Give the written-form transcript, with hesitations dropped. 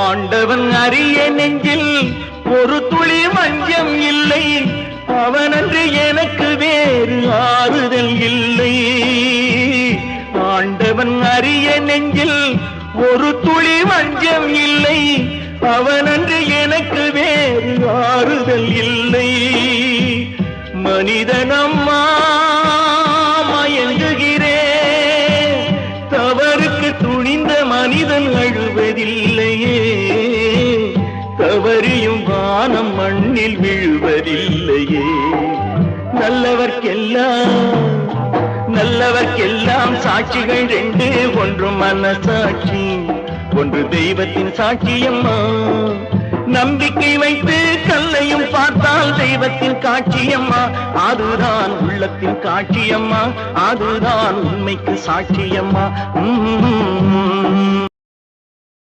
ஆண்டவன் அறிய நெஞ்சில் ஒரு துளி வஞ்சம் இல்லை, அவனன்று எனக்கு வேறு ஆறுதல் இல்லை. ஆண்டவன் அறிய நெஞ்சில் ஒரு துளி வஞ்சம் இல்லை, அவனன்று எனக்கு வேறு ஆறுதல் இல்லை. மனிதனம்மா மயங்குகிறேன், தவறுக்கு துணிந்த மனிதன் அழுவதில்லையே, தவறியும் வானம் மண்ணில் விழுவதில்லையே. நல்லவர்க்கெல்லாம் சாட்சிகள் ரெண்டு, ஒன்று மனசாட்சி, ஒன்று தெய்வத்தின் சாட்சியம்மா. நம்பிக்கை வைத்து கல்லையும் பார்த்தால் தெய்வத்தின் காட்சியம்மா, அதுதான் உள்ளத்தின் காட்சியம்மா, அதுதான் உண்மைக்கு சாட்சியம்மா.